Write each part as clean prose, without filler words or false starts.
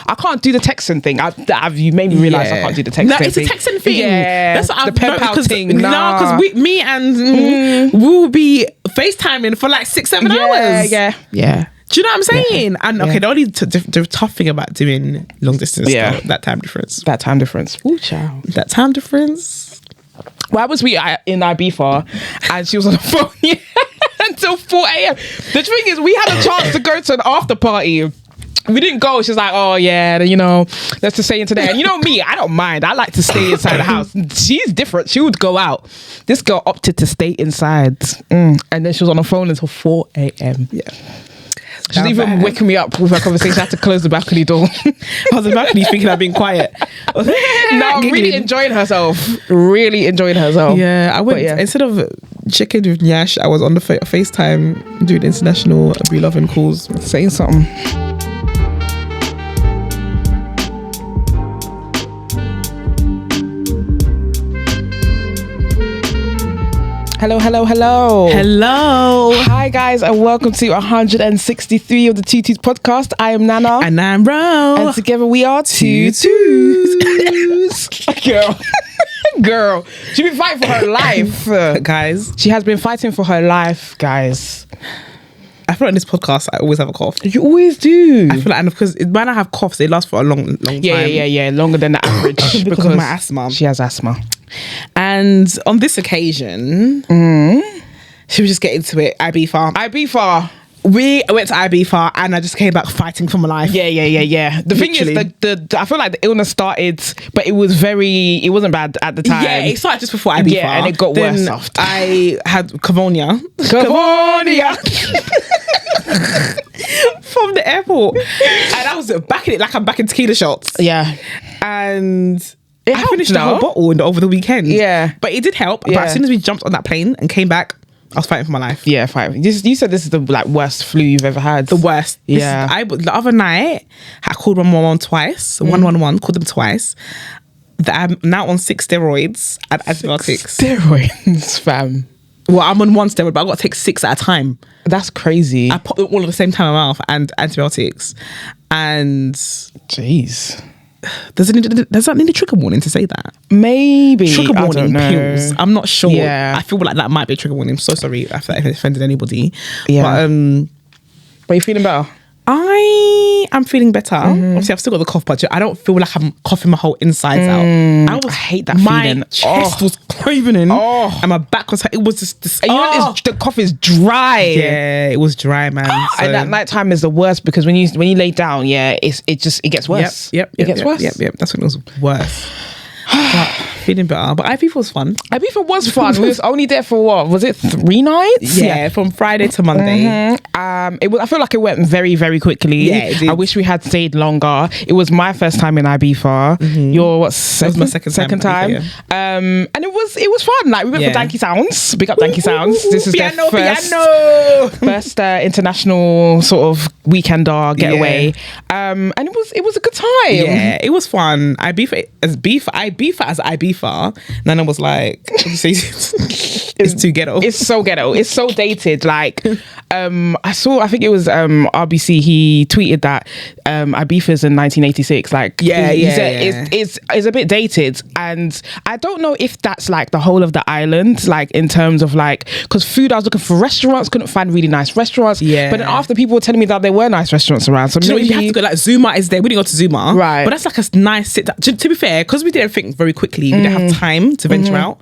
I can't do the texting thing. You made me realise I can't do the texting thing. No, it's a texting thing. Yeah. That's what the pen pal thing. No, because me and we'll be FaceTiming for like 6-7 hours. Yeah. Do you know what I'm saying? Yeah. And okay, the only the tough thing about doing long distance, though, that time difference. Ooh, child. That time difference. Why was we in Ibiza and she was on the phone until 4 a.m. The thing is, we had a chance to go to an after party. We didn't go. She's like, oh yeah, you know, let's just stay in today. And you know me, I don't mind. I like to stay inside the house. She's different. She would go out. This girl opted to stay inside. And then she was on the phone until 4 a.m. Yeah. She's even waking me up with her conversation. I had to close the balcony door. I was in the balcony thinking I've been quiet. No, really enjoying herself. Yeah, I went, instead of checking with Nyash, I was on the FaceTime doing international Be Loving calls. Saying something. Hello. Hi guys, and welcome to 163 of the Tutus podcast. I am Nana. And I'm Ro. And together we are Tutus. Girl. She's been fighting for her life. Guys. She has been fighting for her life, guys. I feel like in this podcast, I always have a cough. You always do. I feel like, and because when I have coughs, they last for a long time. Yeah. Longer than the average. because of my asthma. She has asthma. And on this occasion, should we just get into it? Ibiza. We went to Ibiza and I just came back fighting for my life. Yeah. The thing is, I feel like the illness started, but it wasn't bad at the time. Yeah, it started just before Ibiza. Yeah, and it got worse after. I had Cavonia. From the airport. And I was back in it like I'm back in tequila shots. Yeah. And I finished the whole bottle over the weekend. Yeah. But it did help. Yeah. But as soon as we jumped on that plane and came back, I was fighting for my life. Yeah, fighting. You said this is the worst flu you've ever had. The worst. Yeah. The other night, I called 111 twice. 111, called them twice. I'm now on 6 steroids and antibiotics. Steroids, fam. Well, I'm on 1 steroid, but I've got to take 6 at a time. That's crazy. I pop them all at the same time in my mouth and antibiotics. And... Jeez. Does that need a trigger warning to say that? Maybe. Trigger warning pills. I'm not sure. Yeah. I feel like that might be a trigger warning. I'm so sorry if I offended anybody. Yeah. But you feeling better? I am feeling better. Obviously, I've still got the cough, but I don't feel like I'm coughing my whole insides out. I hate that my feeling. My chest was craving in, and my back was. It was just. And you know, the cough is dry. Yeah, it was dry, man. So. And that night time is the worst because when you lay down, it gets worse. Yep. It gets worse. Yep. That's when it was worse. But feeling better. But Ibiza was fun. Ibiza was fun. We was only there for what? Was it 3 nights? Yeah, from Friday to Monday. I feel like it went very, very quickly. Yeah, it did. I wish we had stayed longer. It was my first time in Ibiza. Your second? That was my second time. Yeah. And it was fun. Like we went for Dankie Sounds. Big up Dankie Sounds. This is their first international sort of weekender getaway. And it was a good time. Yeah, it was fun. Ibiza as Ibiza. Nana was like, what do you say? It's too ghetto. It's so ghetto. It's so dated. Like, I think it was RBC. He tweeted that Ibiza's in 1986. Like, it's a bit dated, and I don't know if that's like the whole of the island. Like in terms of like, because food, I was looking for restaurants, couldn't find really nice restaurants. Yeah. But then after people were telling me that there were nice restaurants around, so maybe you have to go. Like Zuma is there. We didn't go to Zuma, right? But that's like a nice sit down. To be fair, because we did everything very quickly, we didn't have time to venture out.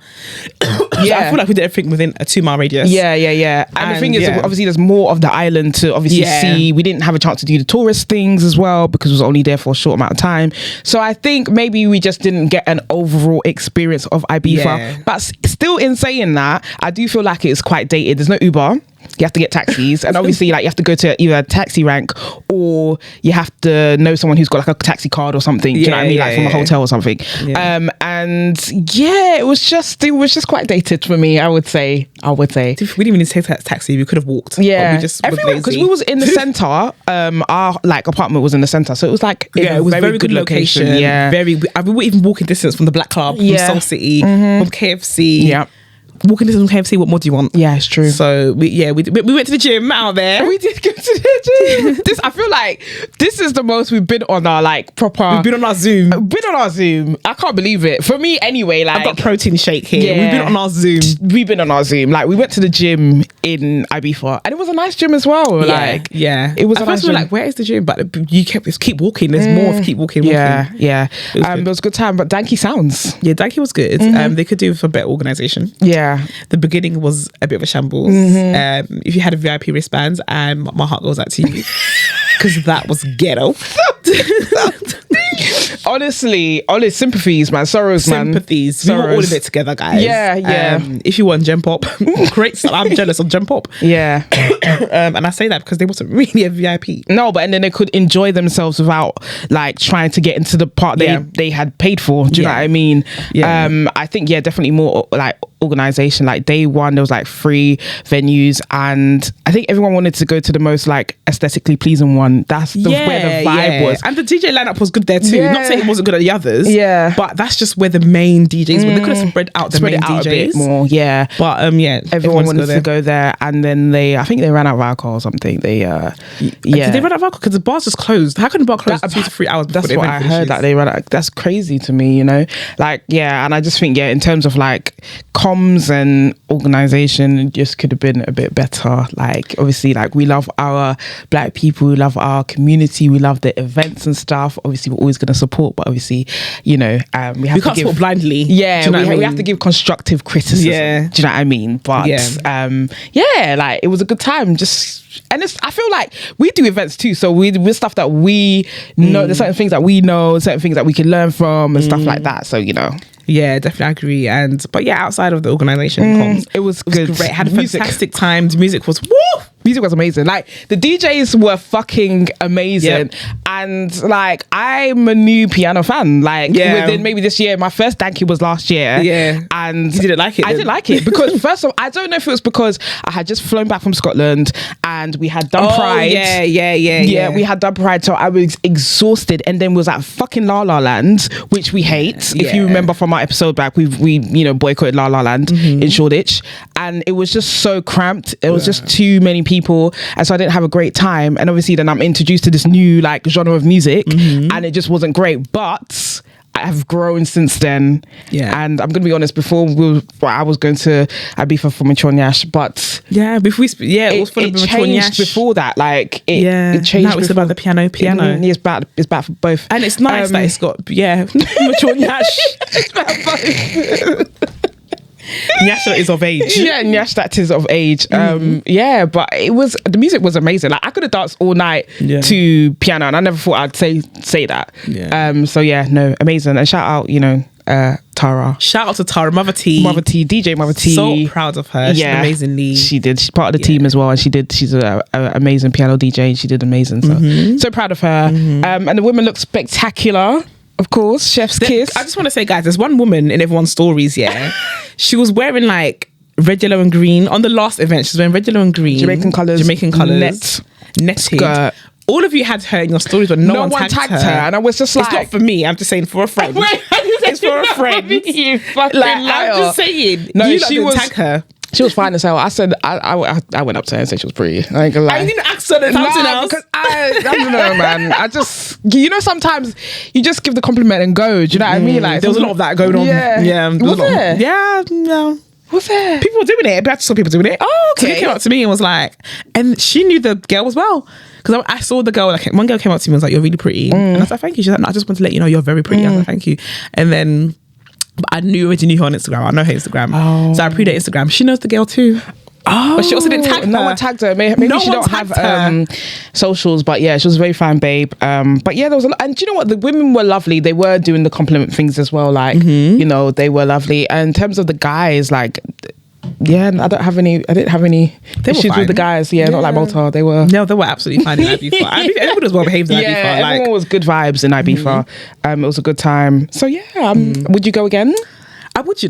I feel like we did everything within a 2-mile radius. Yeah. And the thing is, obviously, there's more of the island to obviously see. We didn't have a chance to do the tourist things as well because we was only there for a short amount of time. So I think maybe we just didn't get an overall experience of Ibiza. Yeah. But still, in saying that, I do feel like it's quite dated. There's no Uber. You have to get taxis, and obviously like you have to go to either taxi rank or you have to know someone who's got like a taxi card or something. Do you know what I mean? Like from a hotel or something. Yeah. And it was just quite dated for me. I would say. We didn't even need to take a taxi. We could have walked. Yeah, everywhere because we was in the center. Our like apartment was in the center, so it was like it was very good location. Yeah, we were even walking distance from the Black Club, from Soul City, from KFC. Yeah. walking distance from KFC. What more do you want? Yeah, it's true. So we went to the gym out there. We did go to the gym. I feel like this is the most we've been on our like proper. We've been on our Zoom. I can't believe it. For me, anyway. Like, I've got protein shake here. Yeah, we've been on our Zoom. Like, we went to the gym in Ibiza, and it was a nice gym as well. Like, it was. At first we were like, where is the gym? But you keep walking. There's more. Keep walking. Yeah. It was a good time. But Dankie Sounds. Yeah, Dankie was good. They could do for better organisation. Yeah, the beginning was a bit of a shambles. If you had a VIP wristband, my heart goes out to you because that was ghetto. Honestly, sympathies, man. Sorrows, man. Sympathies. We were all in it together, guys. Yeah. If you want Gem Pop, great. I'm jealous of Gem Pop. Yeah. And I say that because they wasn't really a VIP. No, but and then they could enjoy themselves without like trying to get into the part they had paid for. Do you know what I mean? Yeah. I think definitely more like organization. Like day one, there was like 3 venues, and I think everyone wanted to go to the most like aesthetically pleasing one. That's where the vibe was, and the DJ lineup was good there too. Not saying it wasn't good at the others, but that's just where the main DJs were. They could have spread out DJs a bit more, but everyone wanted to go there, and then I think they ran out of alcohol or something. Did they run out of alcohol because the bars just closed? How can the bar close 2 to 3 hours? That's what I heard, that they ran out. That's crazy to me, you know. Like and I just think in terms of like comms and organization, it just could have been a bit better. Like obviously, like we love our black people, we love our community, we love the events and stuff. Obviously, we're always going to support, but obviously, we can't support blindly. Yeah, we have to give constructive criticism. Yeah, do you know what I mean? But like it was a good time. I feel like we do events too, so we're stuff that we know. There's certain things that we know, certain things that we can learn from, and stuff like that. So yeah, definitely agree. But outside of the organisation, it was good. Great. Had a fantastic time. The music was Music was amazing. Like the DJs were fucking amazing, and like I'm a new piano fan. Like within maybe this year, my first Dankie was last year. Yeah, and you didn't like it. I didn't like it because first of all, I don't know if it was because I had just flown back from Scotland and we had done Pride. Yeah. We had done Pride, so I was exhausted, and then was at fucking La La Land, which we hate. If you remember from our episode back, we boycotted La La Land in Shoreditch, and it was just so cramped. It was just too many people, and so I didn't have a great time. And obviously then I'm introduced to this new like genre of music, and it just wasn't great, but I have grown since then. And I'm gonna be honest, before I was going to Ibiza for Mature Nyash, but it was full of Mature Nyash before that. Like it changed. Now it's about the piano. It's bad for both, and it's nice that it's got Mature Nyash. It's bad for both. Nyash that is of age. Yeah, Nyash that is of age. But the music was amazing. Like I could have danced all night to piano, and I never thought I'd say that. Amazing. And shout out, Tara. Shout out to Tara, DJ Mother T. So proud of her. She did amazingly. She did. She's part of the team as well, and she's an amazing piano DJ, and she did amazing. So proud of her. And the women looked spectacular. Of course, chef's kiss. I just want to say, guys, there's one woman in everyone's stories, she was wearing like red, yellow and green. On the last event, she was wearing red, yellow and green. Jamaican colours. Netted. Skirt. All of you had her in your stories, but no one tagged her. And I was just like... It's not for me, I'm just saying for a friend. It's for a friend. You fucking liar. I'm just saying. No, she was... tag her. She was fine as hell. I said I went up to her and said she was pretty. I ain't gonna lie. I didn't ask her something else. Because I don't know, man. I just sometimes you just give the compliment and go. Do you know what I mean? Like there was a lot of that going on. Yeah. Was there? Yeah. Was there? People were doing it. I saw people doing it. Oh, okay. So they came up to me and was like, and she knew the girl as well. Because I saw the girl, like one girl came up to me and was like, "You're really pretty." And I was like, "Thank you." She's like, "No, I just want to let you know you're very pretty." I was like, "Thank you." And then I already knew her on Instagram. I know her Instagram. So I pre-date Instagram. She knows the girl too. Oh, but she also didn't tag her. No one tagged her. Maybe she don't have socials, but yeah, she was a very fine babe. But yeah, there was a lot. And do you know what? The women were lovely. They were doing the compliment things as well. Like, they were lovely. And in terms of the guys, like, I didn't have any issues with the guys. Not like Malta. They were absolutely fine in Ibiza. Everybody was well behaved in Ibiza. Everyone was good vibes in Ibiza. It was a good time. So would you go again? I would,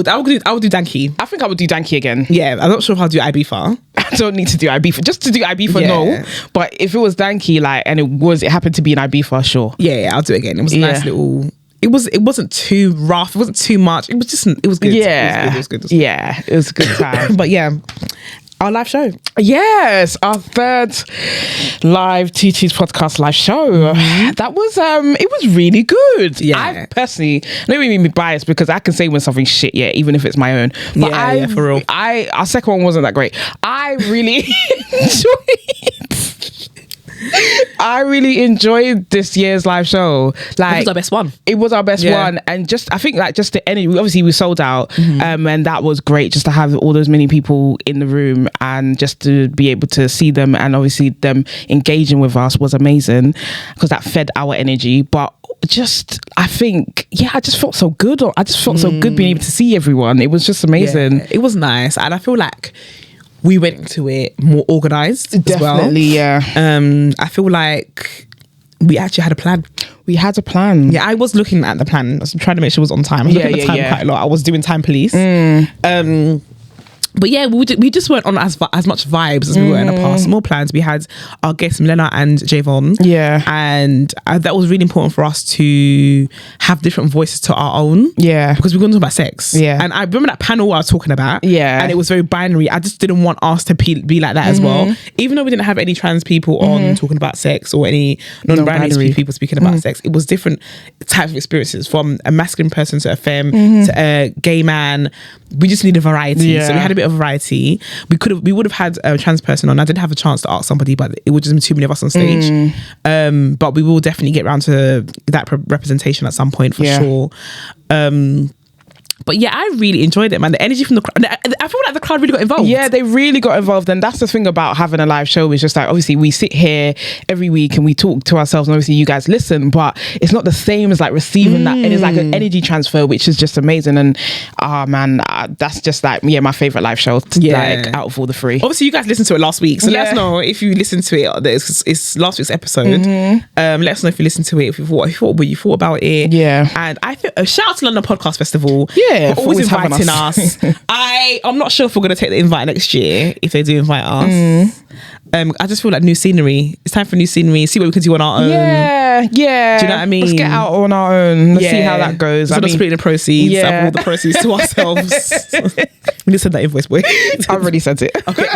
I would do Dankie. I think I would do Dankie again. Yeah, I'm not sure if I'll do Ibiza. I don't need to do Ibiza. Just to do Ibiza, no. But if it was Dankie, like, and it happened to be in Ibiza, sure. Yeah, I'll do it again. It was a nice little it wasn't too rough. It wasn't too much. It was good. Yeah. It was good. Yeah, it was a good time. But yeah, our live show. Yes, our third live Tutu's podcast live show. That was it was really good. Yeah. I personally, I don't mean to be biased because I can say when something's shit, yeah, even if it's my own. But yeah, for real. Our second one wasn't that great. I really I really enjoyed this year's live show. Like, it was our best one. It was our best one, and I think just the energy. Obviously, we sold out, and that was great. Just to have all those many people in the room, and just to be able to see them, and obviously them engaging with us was amazing because that fed our energy. But I think, I just felt so good. I just felt so good being able to see everyone. It was just amazing. Yeah, it was nice, and I feel like we went into it more organised. Definitely, as well. I feel like we actually had a plan. We had a plan. Yeah, I was looking at the plan. I was trying to make sure it was on time. I was looking at the time quite a lot. I was doing time police. But yeah, we just weren't on as much vibes as we were in the past. More plans. We had our guests Milena and Javon. Yeah. And that was really important for us to have different voices to our own. Yeah. Because we're going to talk about sex. Yeah. And I remember that panel I was talking about. Yeah. And it was very binary. I just didn't want us to be like that as well. Even though we didn't have any trans people on talking about sex or any non-binary people speaking about sex, it was different types of experiences, from a masculine person to a femme to a gay man. We just needed variety. Yeah. So we had a bit of variety. We would have had a trans person on. I didn't have a chance to ask somebody, but it would just be too many of us on stage. But we will definitely get around to that representation at some point for sure. But yeah, I really enjoyed it, man. The energy from the crowd. I feel like the crowd really got involved. Yeah, they really got involved. And that's the thing about having a live show, is just like, obviously we sit here every week and we talk to ourselves, and obviously you guys listen, but it's not the same as like receiving that. And it's like an energy transfer, which is just amazing. And that's just like, my favourite live show, like out of all the three. Obviously you guys listened to it last week, so let us know if you listened to it. It's last week's episode. Let us know if you listened to it, if you thought about it. Yeah. And I think a shout out to London Podcast Festival. Yeah, for always inviting us. I'm not sure if we're going to take the invite next year, if they do invite us. I just feel like new scenery. It's time for new scenery. See what we can do on our own. Yeah. Do you know what I mean? Let's get out on our own. Let's see how that goes. Instead of splitting the proceeds, have all the proceeds to ourselves. We need to send that invoice, boy. I've already sent it. Okay.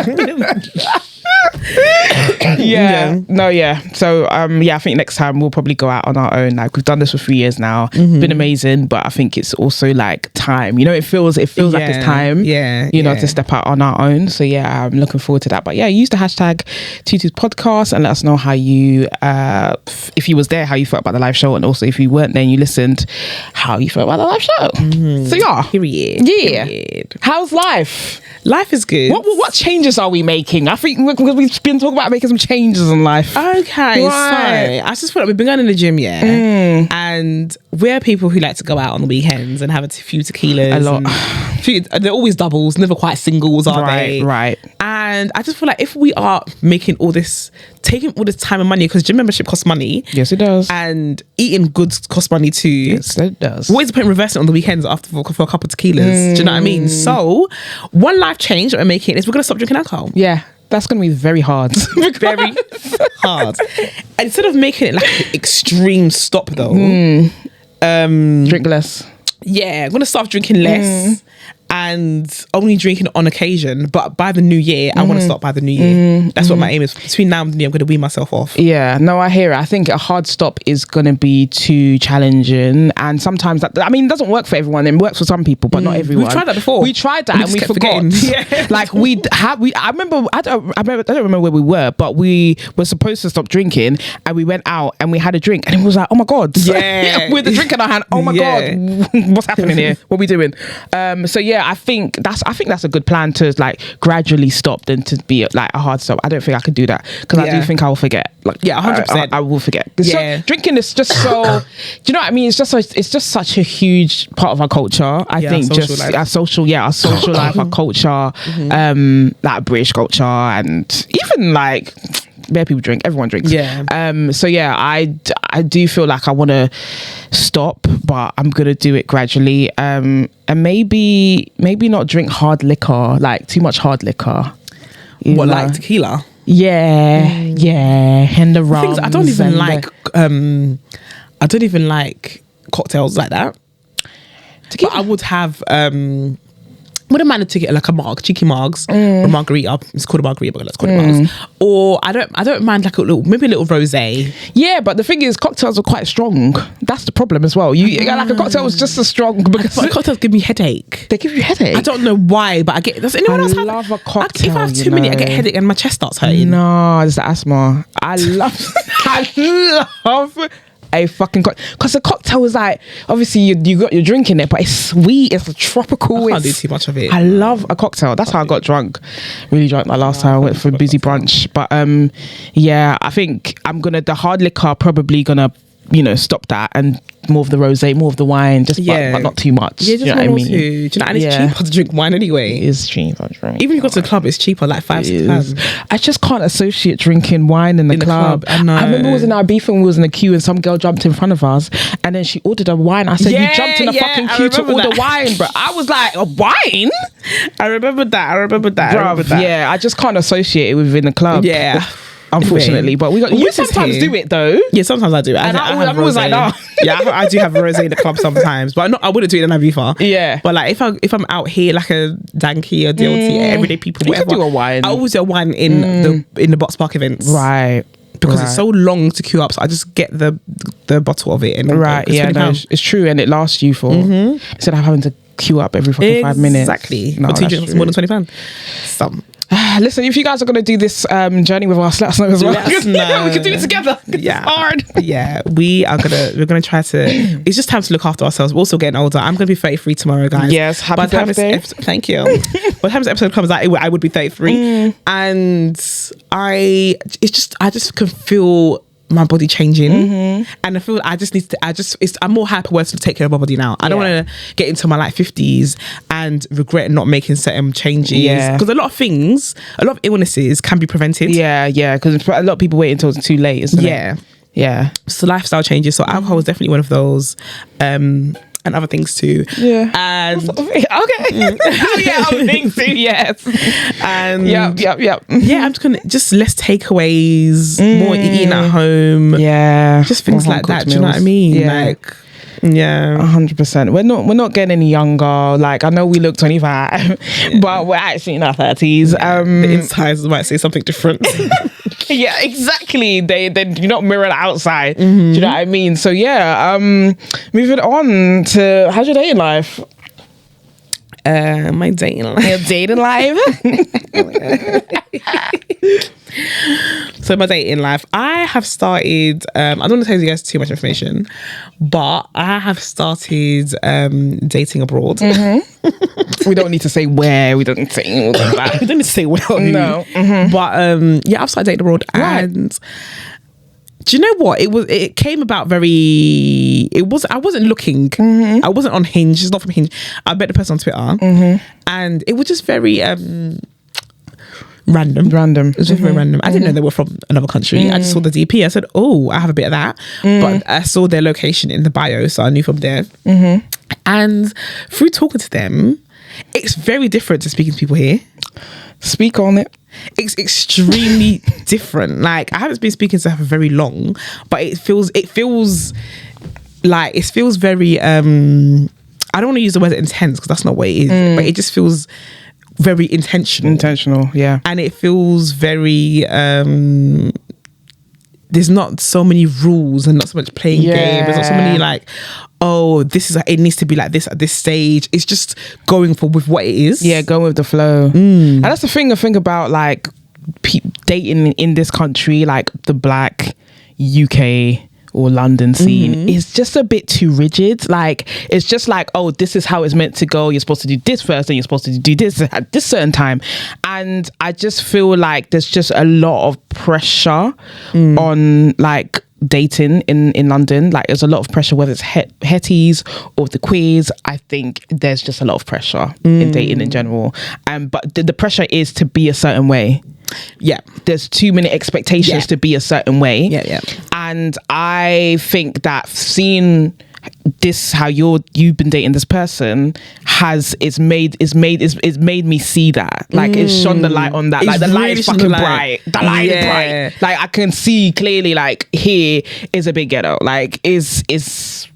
So I think next time we'll probably go out on our own. Like, we've done this for 3 years now. It's been amazing, but I think it's also like time. It feels like it's time. To step out on our own. So I'm looking forward to that. But use the hashtag Tutu's podcast and let us know how you, if you was there, how you felt about the live show, and also if you weren't there and you listened, how you felt about the live show. So Period. How's life? Life is good. What changes are we making? I think because we've been talking about making some changes in life. Okay, right. So I just feel like we've been going to the gym, and we're people who like to go out on the weekends and have a few tequilas. A lot. They're always doubles, never quite singles, are they? Right. And I just feel like if we are taking all this time and money, because gym membership costs money. Yes, it does. And eating goods costs money too. Yes, it does. What is the point in reversing it on the weekends after for a couple of tequilas? Do you know what I mean? So one life change that we're making is we're going to stop drinking alcohol. Yeah. That's going to be very hard. Very hard. And instead of making it like an extreme stop though, drink less. Yeah, I'm going to start drinking less and only drinking on occasion. But by the new year, I want to stop by the new year. That's what my aim is. Between now and the new year, I'm going to wean myself off. Yeah, no, I hear it. I think a hard stop is going to be too challenging. And sometimes it doesn't work for everyone. It works for some people, but not everyone. We've tried that before. We tried that and we forgot. Like I don't remember where we were, but we were supposed to stop drinking and we went out and we had a drink and it was like, oh my God. With the drink in our hand, oh my God, what's happening here? What are we doing? I think that's a good plan, to like gradually stop than to be like a hard stop. I don't think I could do that because I do think I will forget. Like 100%. I will forget. Drinking is just so. Do you know what I mean? It's just such a huge part of our culture. I think just our social life, our culture, like British culture, and even like. Where people drink, everyone drinks. I do feel like I want to stop, but I'm gonna do it gradually. And maybe not drink hard liquor, like too much hard liquor. Like tequila? Yeah, and the rum. I don't even like cocktails like that. But I would have wouldn't mind to get like a cheeky margs, or margarita. It's called a margarita, but let's call it margs. Or I don't mind like maybe a little rosé. Yeah, but the thing is, cocktails are quite strong. That's the problem as well. You like a cocktail was just as strong because cocktails give me headache. They give you headache. I don't know why, but I get. Does anyone else love a cocktail? If I have too many, I get a headache and my chest starts hurting. No, it's the asthma. I love a fucking cocktail, because a cocktail is like, obviously you got your drink in it, but it's sweet, it's a tropical. I can't do too much of it. I love a cocktail. That's how I got drunk, really drunk. That last time I went for a busy brunch. But yeah, I think the hard liquor probably gonna stop that, and more of the rosé, more of the wine, just but not too much. Yeah, just you know what I mean? Do you know, and it's cheaper to drink wine anyway. It is cheaper to drink. Even if you go to the club, it's cheaper, like £5-6. I just can't associate drinking wine in the club. I know. I remember it was in Ibiza and we was in a queue and some girl jumped in front of us and then she ordered a wine. I said, you jumped in a fucking queue to order wine, bro. I was like, a wine? I remember that. Bruv, yeah, I just can't associate it within the club. Yeah. Unfortunately, but you sometimes do it though. Yeah, sometimes I do it. And I'm always like, no. Yeah, I do have a rosé in the club sometimes, but I wouldn't do it in Ibiza. Yeah, but like if I'm out here like a Dankie or DLT, everyday people, whatever, you can do a wine. I always do a wine in the Box Park events, right? Because it's so long to queue up, so I just get the bottle of it and it's true, and it lasts you for instead of having to queue up every fucking 5 minutes. Exactly. No, 2 drinks more than £20. Some. Listen, if you guys are going to do this journey with us, let us know as well. We can do it together. Yeah, it's hard. Yeah, we're gonna try to. It's just time to look after ourselves. We're also getting older. I'm gonna be 33 tomorrow, guys. Yes, happy birthday. Thank you. By the time this episode comes out, I would be 33, and I just can feel my body changing, and I feel I'm more hyper to take care of my body now. I don't want to get into my like 50s and regret not making certain changes, because a lot of illnesses can be prevented. Yeah, because a lot of people wait until it's too late, isn't it? Yeah. So lifestyle changes. So alcohol is definitely one of those, and other things too. Yeah. And okay. Other things too. Yes. And yep. Yeah, I'm just gonna less takeaways, more eating at home. Yeah. Just things like that. Do you know what I mean? Yeah. Like, yeah, 100%. We're not getting any younger. Like, I know we look 25, but we're actually in our 30s. The insides might say something different. Yeah, exactly. They do not mirror the outside. Do you know what I mean? So yeah, moving on to, how's your dating life? My dating life. Your dating life. So my dating life, I have started. I don't want to tell you guys too much information, but I have started dating abroad. We don't need to say where. We don't need to say all of that. We don't need to say where. No. But yeah, I've started dating abroad, and do you know what? It came about very. I wasn't looking. I wasn't on Hinge. It's not from Hinge. I met the person on Twitter, and it was just very random. It was just very random. I didn't know they were from another country. I just saw the DP. I said, "Oh, I have a bit of that," but I saw their location in the bio, so I knew from there. And through talking to them, it's very different to speaking to people here. Speak on it. It's extremely different. Like, I haven't been speaking to her for very long, but it feels very I don't want to use the word intense, because that's not what it is, but it just feels very intentional, yeah. And it feels very there's not so many rules and not so much playing game. There's not so many like, oh, it needs to be like this at this stage. It's just going with what it is. Yeah, going with the flow. And that's the thing I think about, like, dating in this country, like the Black UK or London scene, is just a bit too rigid. Like, it's just like, oh, this is how it's meant to go. You're supposed to do this first, and you're supposed to do this at this certain time. And I just feel like there's just a lot of pressure on, like, dating in London. Like, there's a lot of pressure, whether it's hetties or the queers. I think there's just a lot of pressure in dating in general. But the pressure is to be a certain way. Yeah, there's too many expectations to be a certain way. Yeah. And I think that seeing this, how you've been dating this person, it's made me see that. Like, it's shone the light on that. Like, the light is fucking bright. The light is bright. Like, I can see clearly, like, here is a big ghetto. Like, it's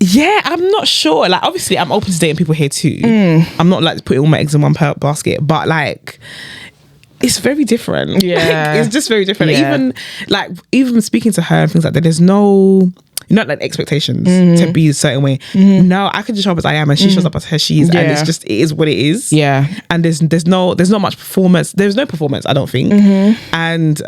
Yeah, I'm not sure. Like, obviously, I'm open to dating people here too. I'm not like putting all my eggs in one basket, but like, it's very different. Yeah, like, it's just very different. Yeah. Even speaking to her and things like that, there's no. Not like expectations to be a certain way. No, I can just show up as I am, and she shows up as her she is, and it's just, it is what it is. Yeah, and there's not much performance. There's no performance, I don't think. And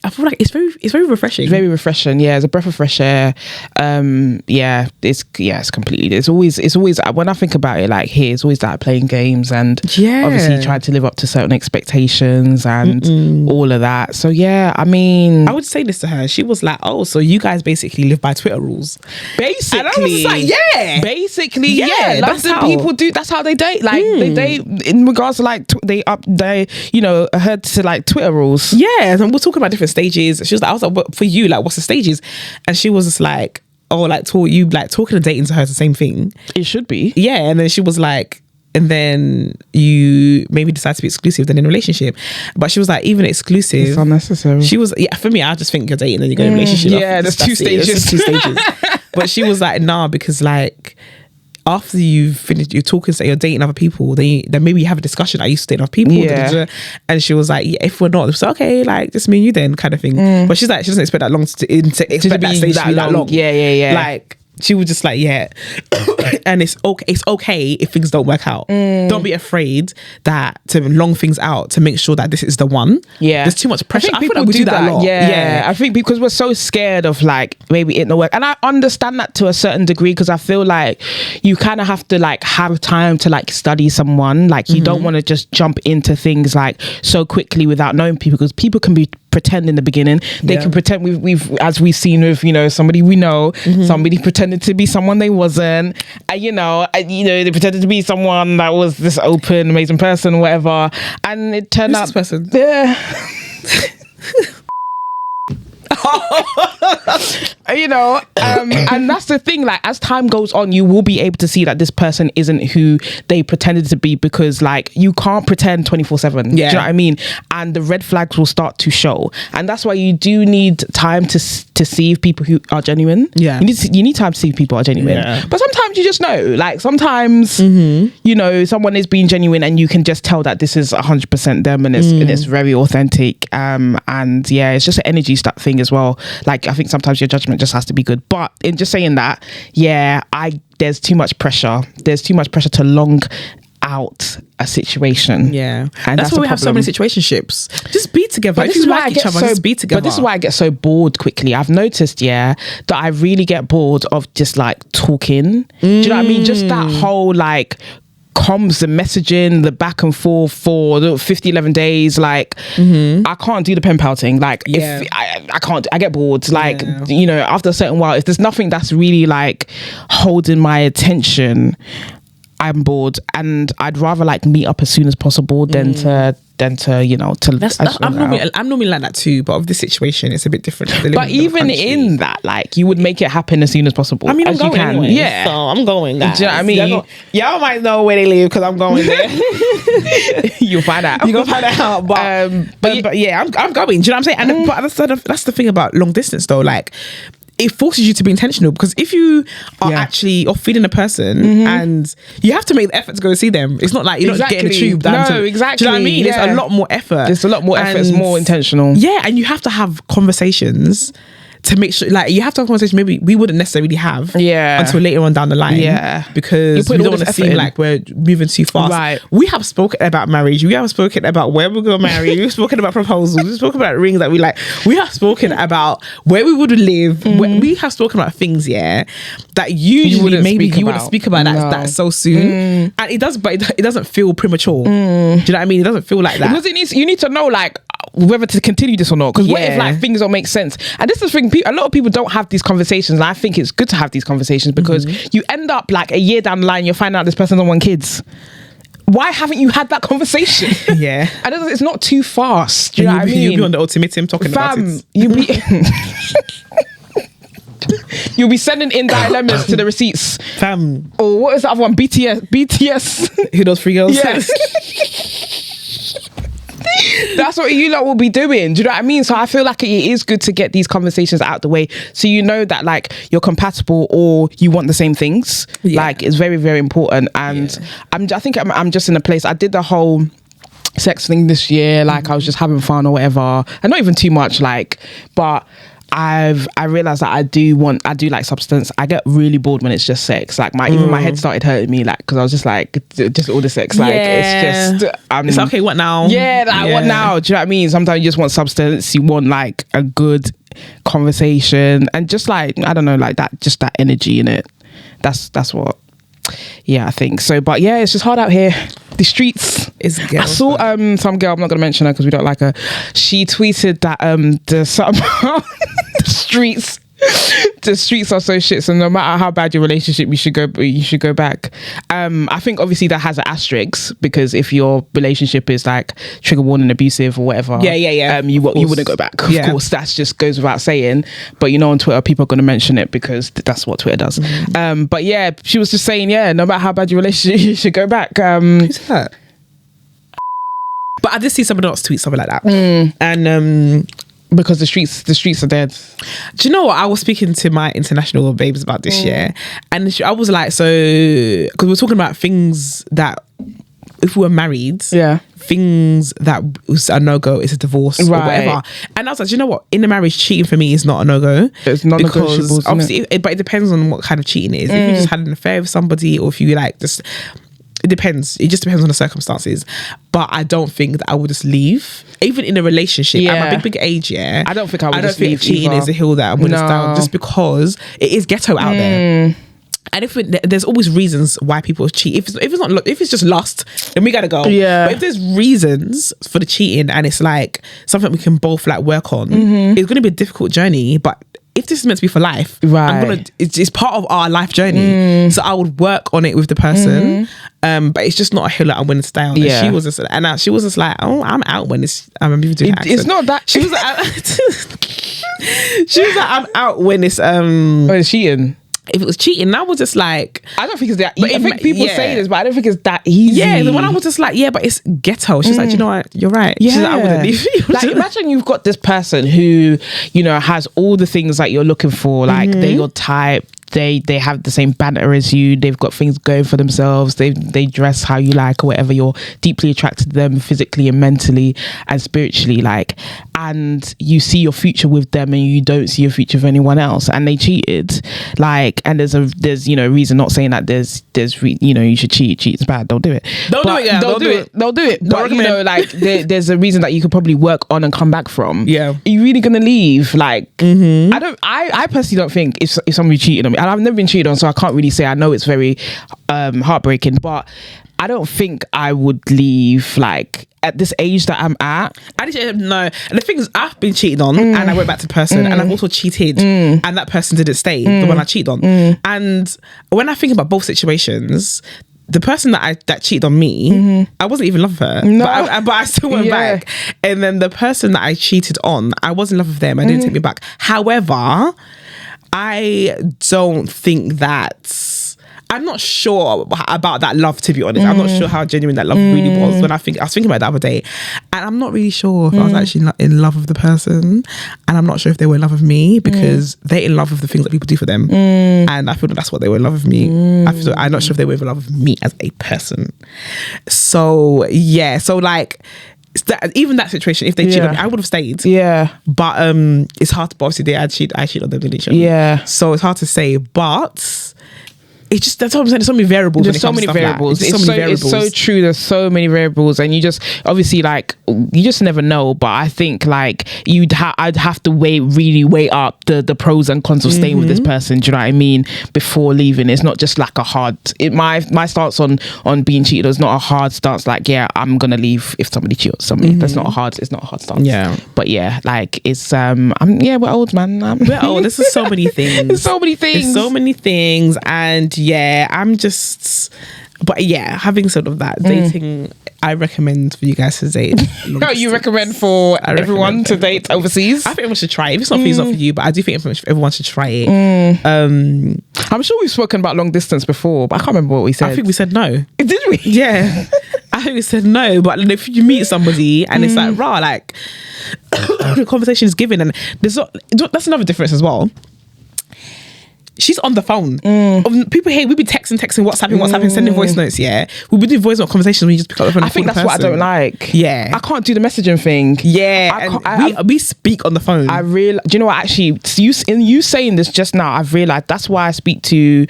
I feel like it's very refreshing. Very refreshing. Yeah, it's a breath of fresh air. It's completely. It's always when I think about it, like here, it's always like playing games and obviously trying to live up to certain expectations and all of that. So yeah, I mean, I would say this to her. She was like, "Oh, so you guys basically live by Twitter rules, basically." And I was just like, "Yeah, basically, yeah." London people do. That's how they date. Like they date in regards to like they heard to like Twitter rules. Yeah, and we're talking about different stages. She was like, I was like, "But for you, like, what's the stages?" And she was just like, "Oh, like talking and dating to her is the same thing. It should be." Yeah, and then she was like, and then you maybe decide to be exclusive then in a relationship. But she was like, even exclusive, it's unnecessary. She was, yeah, for me, I just think you're dating and then you go in a relationship. Yeah, there's two stages. But she was like, nah, because like after you've finished, you're talking, so you're dating other people, then maybe you have a discussion. I used to date other people. Yeah. And she was like, yeah, if we're not, it's okay, like just me and you then kind of thing. But she's like, she doesn't expect that long to expect that stage to be that long. Yeah. Like, she was just like, yeah. And it's okay if things don't work out. Don't be afraid that to long things out to make sure that this is the one. Yeah, there's too much pressure. I think people do that a lot. Yeah, I think because we're so scared of like maybe it not work, and I understand that to a certain degree, because I feel like you kind of have to like have time to like study someone. Like you don't want to just jump into things like so quickly without knowing people, because people can be pretend in the beginning. They can pretend. We've as we've seen with somebody we know, somebody pretended to be someone they wasn't. They pretended to be someone that was this open, amazing person, whatever, and it turned out this person. Yeah. And that's the thing, like as time goes on you will be able to see that this person isn't who they pretended to be, because like you can't pretend 24/7. Do you know what I mean? And the red flags will start to show, and that's why you do need time to see if people who are genuine. You need time to see if people are genuine. But sometimes you just know, like sometimes someone is being genuine and you can just tell that this is 100% them, and it's very authentic. And yeah, it's just an energy thing as well. Like I think sometimes your judgment just has to be good. But in just saying that, there's too much pressure. There's too much pressure to long out a situation. Yeah, and that's why we have so many situationships. Just be together. But if you like each other, just be together. But this is why I get so bored quickly. I've noticed, that I really get bored of just like talking. Do you know what I mean? Just that whole like comms, the messaging, the back and forth for the 11 days. Like I can't do the pen pouting. Like if I can't, I get bored. Like after a certain while, if there's nothing that's really like holding my attention, I'm bored, and I'd rather like meet up as soon as possible than to I'm normally like that too, but of this situation it's a bit different. But even in that, like you would make it happen as soon as possible. I mean, I'm going anyway, yeah, so I'm going. Guys. Do you know what I mean? Y'all might know where they live because I'm going there. You'll find out. You're gonna find out. But yeah, I'm going. Do you know what I'm saying? And but that's the thing about long distance though. Like, it forces you to be intentional, because if you are actually feeding a person and you have to make the effort to go see them, it's not like you're not getting a tube. Exactly. Do you know what I mean? Yeah. It's a lot more effort. It's a lot more effort. It's more intentional. Yeah, and you have to have conversations to make sure, like you have to have a conversation maybe we wouldn't necessarily have until later on down the line, because we don't want to seem like we're moving too fast. Right. We have spoken about marriage, we have spoken about where we're going to marry, we've spoken about proposals, we've spoken about rings that we like, we have spoken about where we would live, we have spoken about things that usually you wouldn't speak about that so soon, and it doesn't feel premature. Do you know what I mean? It doesn't feel like that, because you need to know like whether to continue this or not, because what if like things don't make sense? And this is the thing, a lot of people don't have these conversations, and I think it's good to have these conversations, because you end up like a year down the line you'll find out this person doesn't want kids. Why haven't you had that conversation? Yeah. And it's not too fast. Do you know what I mean? You'll be on the ultimatum talking about it. You'll be sending in dilemmas to the receipts. Fam. Or what is the other one? BTS. Who does free girls? Yes. That's what you lot will be doing. Do you know what I mean? So I feel like it is good to get these conversations out the way, so you know that like you're compatible or you want the same things. Like it's very, very important. And I think I'm just in a place. I did the whole sex thing this year. Like I was just having fun or whatever, and not even too much. Like, but I realized that I do like substance. I get really bored when it's just sex. Like even my head started hurting me, like because I was just like just all the sex. Like it's just it's okay. What now? Yeah, like what now? Do you know what I mean? Sometimes you just want substance. You want like a good conversation and just like I don't know, like that, just that energy in it. That's what. Yeah, I think so. But yeah, it's just hard out here. The streets. I saw some girl, I'm not gonna mention her because we don't like her. She tweeted that the streets are so shit, so no matter how bad your relationship, you should go back. I think obviously that has an asterisk, because if your relationship is like trigger warning abusive or whatever, you wouldn't go back. Of course, that just goes without saying. But you know, on Twitter people are going to mention it because that's what Twitter does. But yeah, she was just saying, no matter how bad your relationship, you should go back. Who's that? But I did see somebody else tweet something like that, and because the streets are dead. Do you know what? I was speaking to my international babes about this year, and I was like, so because we're talking about things that if we were married, things that was a no-go is a divorce or whatever. And I was like, do you know what? In a marriage, cheating for me is not a no-go. It's not negotiable, obviously, but it depends on what kind of cheating it is. If you just had an affair with somebody, or if you like just. It depends. It just depends on the circumstances. But I don't think that I would just leave. Even in a relationship, at my big age, I don't think I would just leave. I don't think cheating is a hill that I'm going to start, just because it is ghetto out there. And there's always reasons why people cheat. If it's just lust, then we gotta go. Yeah. But if there's reasons for the cheating and it's like something we can both like work on, it's gonna be a difficult journey. But if this is meant to be for life, it's part of our life journey. So I would work on it with the person. But it's just not a hill that I'm willing to stay on. Yeah. She was just like, oh, I'm out when it's. I remember even doing that accent. It's not that. She was like, I'm out when it's when it's cheating. If it was cheating, I was just like, I don't think it's that. I think people say this, but I don't think it's that easy. Yeah, the one I was just like, but it's ghetto. She's like, you know what? You're right. Yeah, she's like, I wouldn't leave you. Like, imagine you've got this person who, you know, has all the things that you're looking for. Like they're your type. They have the same banter as you. They've got things going for themselves. They dress how you like or whatever. You're deeply attracted to them physically and mentally and spiritually. Like, and you see your future with them, and you don't see your future with anyone else. And they cheated. Like, and there's reason. Not saying that you should cheat. Cheating's bad. Don't do it. Don't do it. But you know, like there's a reason that you could probably work on and come back from. Yeah. Are you really gonna leave? Like, I personally don't think if somebody cheated on me. And I've never been cheated on, so I can't really say. I know it's very heartbreaking, but I don't think I would leave, like, at this age that I'm at. I didn't know. And the thing is, I've been cheated on, and I went back to the person, and I've also cheated, and that person didn't stay, the one I cheated on. And when I think about both situations, the person that cheated on me, I wasn't even in love with her. No. But I still went back. And then the person that I cheated on, I was in love with them. I didn't take me back. However, I don't think I'm not sure about that love, to be honest. I'm not sure how genuine that love really was. When I was thinking about it the other day, and I'm not really sure if I was actually in love with the person, and I'm not sure if they were in love with me, because they're in love with the things that people do for them, and I feel that that's what they were in love with me. I'm not sure if they were in love with me as a person. So yeah, so like, even that situation, if they cheated on me, I would have stayed. Yeah, but it's hard to. Obviously, I cheated on them, didn't they? Yeah, so it's hard to say, but. It's just, that's what I'm saying. There's so many variables. There's so many variables. It's so true. There's so many variables, and you just obviously, like, you just never know. But I think, like, I'd have to weigh up the pros and cons of staying with this person. Do you know what I mean? Before leaving, it's not just like a hard. My stance on being cheated is not a hard stance. Like, I'm gonna leave if somebody cheats on me. That's not a hard. It's not a hard stance. Yeah. But yeah, like, it's we're old, man. We're old. This is so many things. There's so many things. There's so many things, and having sort of that dating, I recommend for you guys to date. You recommend for everyone to date overseas? I think everyone should try it. If it's not for you, it's not for you, but I do think everyone should try it. I'm sure we've spoken about long distance before, but I can't remember what we said. I think we said no. Did we? Yeah. I who said no, but then if you meet somebody and it's like rah, like the conversation is given, and that's another difference as well. She's on the phone. People here, we be texting, WhatsApping, sending voice notes. Yeah, we be doing voice note conversations when you just pick up the phone. I think that's what I don't like. Yeah, I can't do the messaging thing. Yeah, we speak on the phone. I do you know what? Actually, you saying this just now, I've realized that's why I speak to.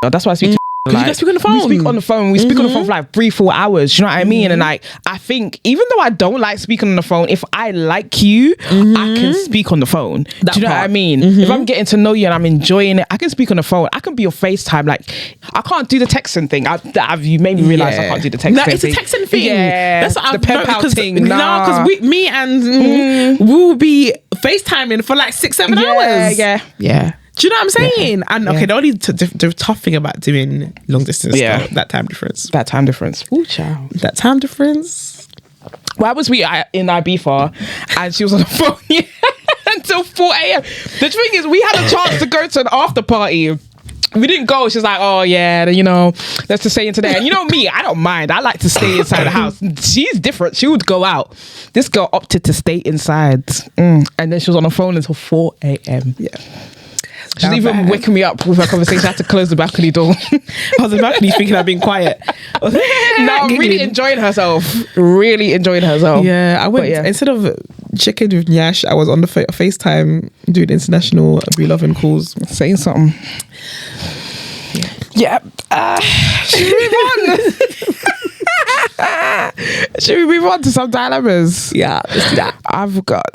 That's why I speak to. Like, you guys speak on the phone. We speak on the phone. We speak on the phone for like 3-4 hours. You know what I mean? And like, I think even though I don't like speaking on the phone, if I like you, I can speak on the phone. Do you know what I mean? If I'm getting to know you and I'm enjoying it, I can speak on the phone. I can be on FaceTime. Like, I can't do the texting thing. You made me realize I can't do the texting thing. It's a texting thing. Yeah, that's what the pen pal thing. No, because me and we will be FaceTiming for like 6-7 hours. Yeah. Do you know what I'm saying? And okay, the only the tough thing about doing long distance, that time difference. Ooh, child. That time difference. Well, I was in Ibiza and she was on the phone until 4 a.m. The thing is, we had a chance to go to an after party. We didn't go. She's like, oh yeah, let's just stay in today. And you know me, I don't mind. I like to stay inside the house. She's different. She would go out. This girl opted to stay inside. And then she was on the phone until 4 a.m. Yeah. She's even waking me up with her conversation. I had to close the balcony door. I was in the balcony thinking I've been quiet. No, really enjoying herself. Yeah, I went, instead of checking with Nyash, I was on the FaceTime doing international Be Loving calls. Saying something. Yeah. Should we move on? Should we move on to some dilemmas? Yeah, let's do that.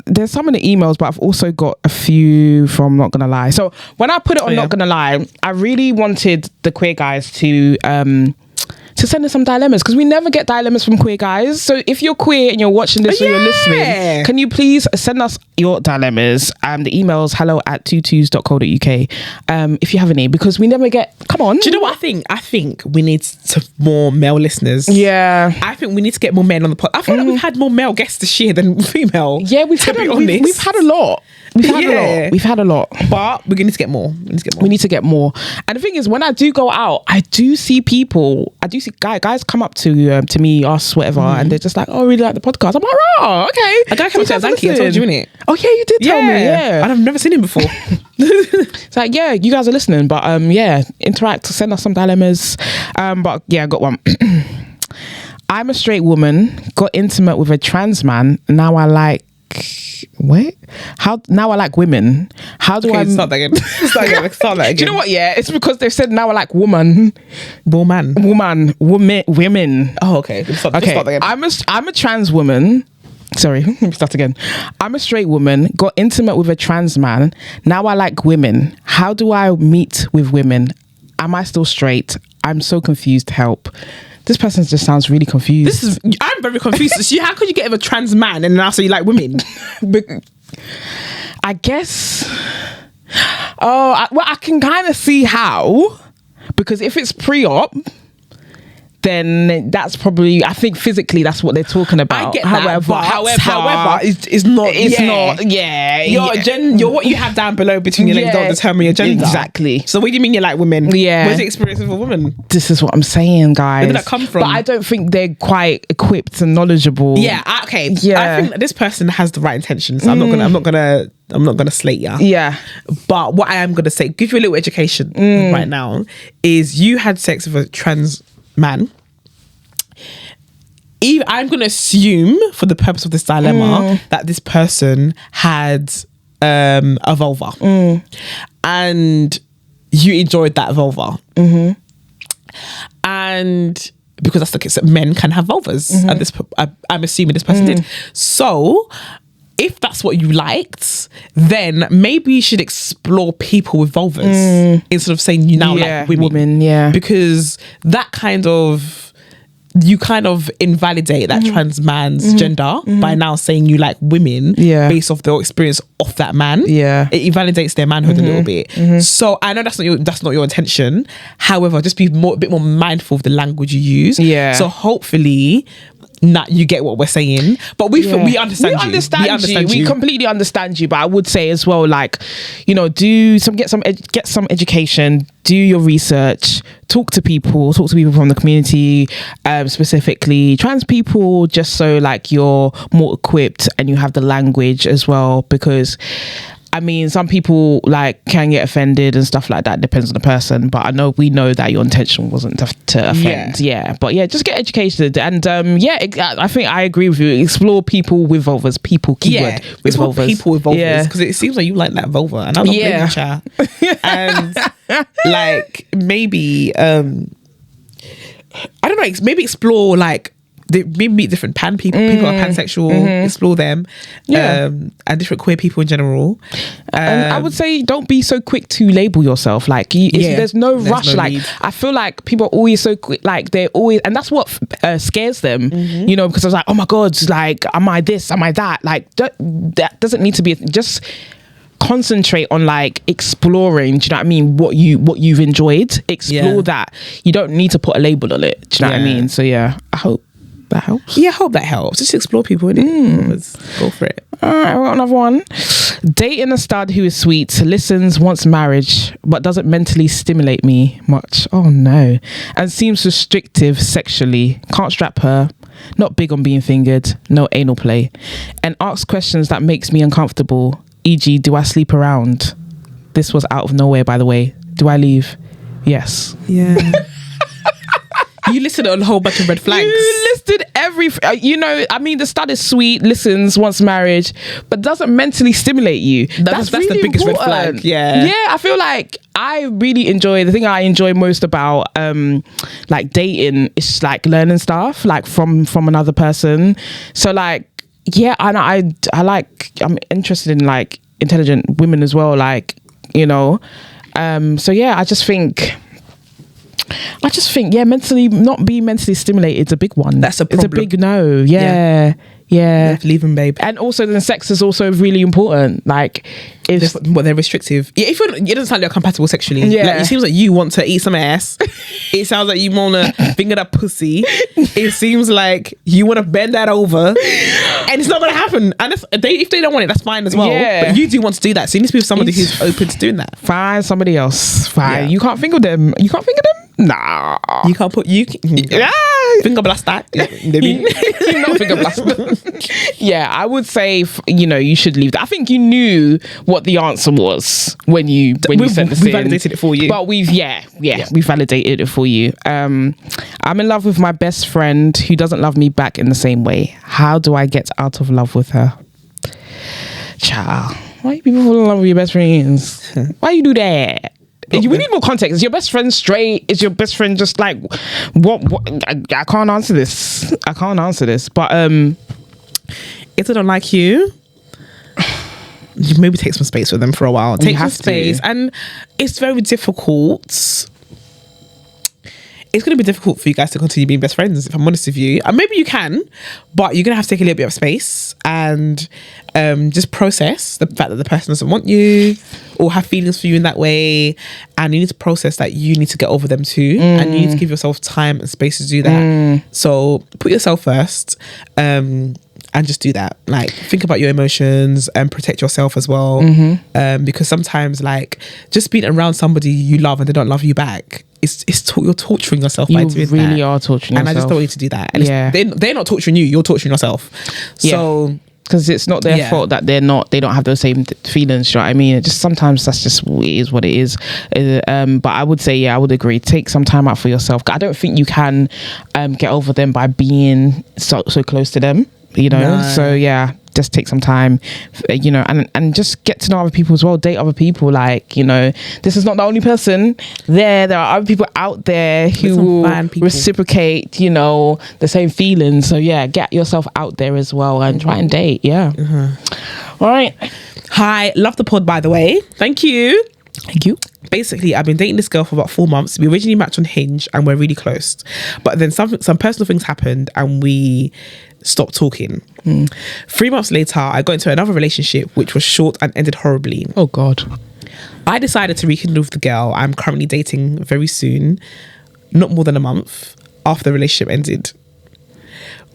There's some in the emails, but I've also got a few from Not Gonna Lie. So when I put it on Not Gonna Lie, I really wanted the queer guys to send us some dilemmas, because we never get dilemmas from queer guys. So if you're queer and you're watching this or you're listening, can you please send us your dilemmas? The email's hello@tutus.co.uk if you have any, because we never get. Come on. Do you know what I think? I think we need more male listeners. Yeah, I think we need to get more men on the pod. I feel like we've had more male guests this year than female. Yeah, we've had a lot. We've had a lot. But we're going to get more. We need to get more. And the thing is, when I do go out, I do see guys come up to me, us, whatever, and they're just like, oh, I really like the podcast. I'm like, oh, okay. A guy came up to Dankie, I told you, innit? Oh yeah, you did tell me. Yeah. And I've never seen him before. It's like, yeah, you guys are listening, but interact, send us some dilemmas. But yeah, I got one. I'm a straight woman, got intimate with a trans man. Now I like women. How do I start that again? Start that again. Do you know what? Yeah, it's because they've said now I like women. Women. Oh, okay. Start that again. I'm a trans woman. Sorry, let me start again. I'm a straight woman, got intimate with a trans man. Now I like women. How do I meet with women? Am I still straight? I'm so confused. Help. This person just sounds really confused. I'm very confused. So how could you get with a trans man and now say you like women? I guess. I can kind of see how, because if it's pre-op, then that's probably, I think physically that's what they're talking about. I get that. However, it's not. Yeah. Your what you have down below between your legs don't determine your gender. Exactly. So what do you mean you like women? Yeah. Where's the experience of a woman? This is what I'm saying, guys. Where did that come from? But I don't think they're quite equipped and knowledgeable. Yeah. Okay. Yeah. I think this person has the right intentions. So I'm not gonna slate ya. Yeah. But what I am gonna say, give you a little education right now, is you had sex with a trans man. I'm going to assume, for the purpose of this dilemma, that this person had a vulva. And you enjoyed that vulva. And because that's the case, that men can have vulvas. And I'm assuming this person did. So if that's what you liked, then maybe you should explore people with vulvas instead of saying you now like women. Because that you kind of invalidate that trans man's gender by now saying you like women based off their experience of that man. It invalidates their manhood a little bit. So I know that's not your intention. However, just be a bit more mindful of the language you use. So hopefully you get what we're saying, but we understand you. We completely understand you. But I would say as well, like, you know, get some education, do your research, talk to people from the community, specifically trans people, just so like you're more equipped and you have the language as well, because I mean, some people like can get offended and stuff like that. Depends on the person, but we know that your intention wasn't to offend. Yeah, but yeah, just get educated and I think I agree with you. Explore people with vulvas. People keyword with vulvas. People with vulvas, because it seems like you like that vulva, and I'm not blaming child. And like maybe I don't know. Maybe explore like. Maybe meet different pan people who are pansexual, explore them, and different queer people in general. And I would say don't be so quick to label yourself. Like there's no rush. No need. I feel like people are always so quick. Like they're always, and that's what scares them. You know, because I was like, oh my god, like am I this? Am I that? Like that doesn't need to be. Just concentrate on like exploring. Do you know what I mean? What you've enjoyed. Explore that. You don't need to put a label on it. Do you know what I mean? So yeah, I hope that helps. Yeah, I hope that helps. Just explore people. Go for it. All right, I got another one. Dating a stud who is sweet, listens, wants marriage, but doesn't mentally stimulate me much. Oh no. And seems restrictive sexually. Can't strap her. Not big on being fingered. No anal play. And asks questions that makes me uncomfortable. E.g., do I sleep around? This was out of nowhere, by the way. Do I leave? Yes. Yeah. You listed a whole bunch of red flags. You listed I mean, the stud is sweet, listens, wants marriage, but doesn't mentally stimulate you. That's really the biggest important. Red flag. Yeah, I feel like I really enjoy, the thing I enjoy most about like dating is like learning stuff like from another person. So like, yeah, and I'm interested in like intelligent women as well, like, you know. So yeah, I just think not being mentally stimulated is a big one. That's a problem. It's a big no. Yeah. Leave them, babe. And also then sex is also really important. Like if they're restrictive. Yeah, if it doesn't sound like you're compatible sexually. Yeah. Like, it seems like you want to eat some ass. It sounds like you want to finger that pussy. It seems like you want to bend that over. And it's not going to happen. And if they don't want it, that's fine as well. Yeah. But you do want to do that. So you need to be with somebody who's open to doing that. Find somebody else. Fine. Yeah. You can't finger them. Nah. You can't put finger blast that. You know, finger blast. Yeah, I would say you should leave that. I think you knew what the answer was when you sent this in. We validated it for you. But we validated it for you. I'm in love with my best friend who doesn't love me back in the same way. How do I get out of love with her? Child, why do people fall in love with your best friends? Why you do that? We need more context. Is your best friend straight? Is your best friend just like what? I can't answer this. But if they don't like you maybe take some space with them for a while. Take some space, and it's very difficult. It's going to be difficult for you guys to continue being best friends, if I'm honest with you. And maybe you can, but you're going to have to take a little bit of space and just process the fact that the person doesn't want you or have feelings for you in that way. And you need to process that you need to get over them too. And you need to give yourself time and space to do that. So put yourself first and just do that. Like, think about your emotions and protect yourself as well. Because sometimes, like, just being around somebody you love and they don't love you back, you're torturing yourself by doing that. You really are torturing yourself. And I just don't want you to do that. And they're not torturing you, you're torturing yourself. So, because it's not their fault that they don't have those same feelings. You know what I mean? It just sometimes that's just is what it is. But I would say, I would agree. Take some time out for yourself. I don't think you can get over them by being so close to them. No. So just take some time, and just get to know other people as well. Date other people. Like, this is not the only person there. There are other people out there who will reciprocate, the same feelings. So get yourself out there as well and try and date. Yeah. All right. Hi. Love the pod, by the way. Thank you. Thank you. Basically, I've been dating this girl for about 4 months. We originally matched on Hinge and we're really close. But then some personal things happened and we stopped talking. 3 months later, I got into another relationship which was short and ended horribly. Oh God. I decided to rekindle with the girl I'm currently dating very soon, not more than a month after the relationship ended.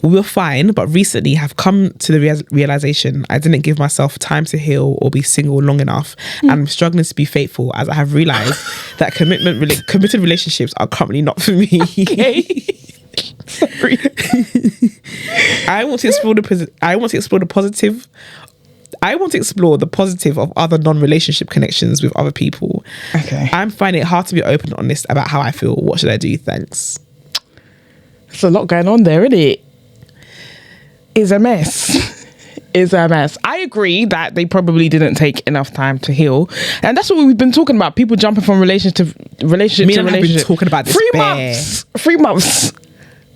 We were fine, but recently have come to the realization I didn't give myself time to heal or be single long enough, and I'm struggling to be faithful as I have realized that committed relationships are currently not for me. Okay. Sorry. I want to explore the positive of other non-relationship connections with other people. Okay. I'm finding it hard to be open and honest about how I feel. What should I do? Thanks. There's a lot going on there, isn't it? It's a mess. It's a mess. I agree that they probably didn't take enough time to heal, and that's what we've been talking about. People jumping from relationship to relationship. Me and I have been talking about this. 3 months. 3 months.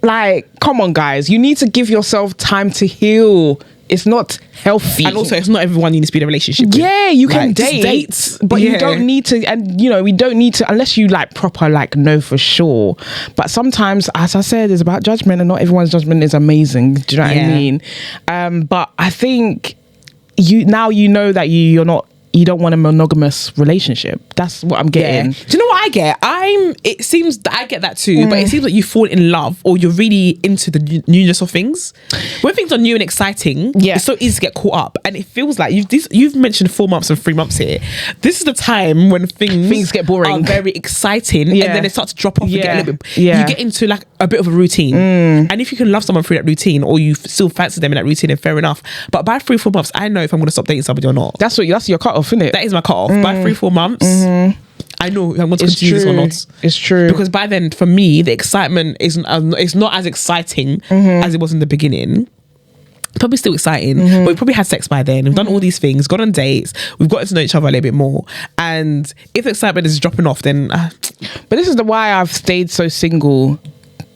Like, come on, guys. You need to give yourself time to heal. It's not healthy. And also, it's not everyone you need to be in a relationship with. Yeah, you can date, but you don't need to. And, you know, we don't need to, unless you like proper, like, know for sure. But sometimes, as I said, it's about judgment, and not everyone's judgment is amazing. Do you know what I mean? But I think you know that you don't want a monogamous relationship. That's what I'm getting. Do you know what I get? It seems that I get that too, but it seems like you fall in love or you're really into the newness of things. When things are new and exciting, it's so easy to get caught up. And it feels like you've mentioned 4 months and 3 months here. This is the time when things get boring, are very exciting, and then they start to drop off and get a little bit. You get into like a bit of a routine. And if you can love someone through that routine, or you still fancy them in that routine, then fair enough. But by 3-4 months, I know if I'm going to stop dating somebody or not. That's your cutoff, isn't it? That is my cutoff. By 3-4 months, I know if I'm going to continue this or not. It's true. Because by then, for me, the excitement is not as exciting as it was in the beginning. Probably still exciting, but we probably had sex by then. We've done all these things, gone on dates, we've gotten to know each other a little bit more. And if the excitement is dropping off, then... But this is why I've stayed so single.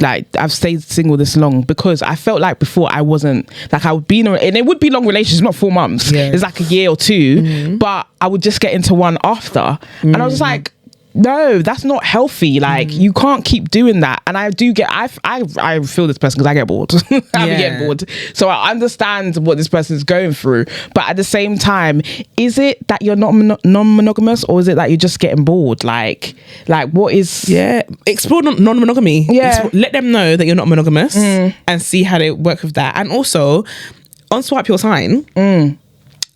Like, I've stayed single this long, because I felt like before I wasn't, like, I would be in and it would be long relationships, not 4 months. It's like a year or two, but I would just get into one after. And I was just like, no, that's not healthy. Like, you can't keep doing that. And I do get, I feel this person because I get bored. I get bored. So I understand what this person is going through. But at the same time, is it that you're not non-monogamous, or is it that you're just getting bored? Like what is... Explore non-monogamy. Let them know that you're not monogamous and see how they work with that. And also, on Swipe Your Sign...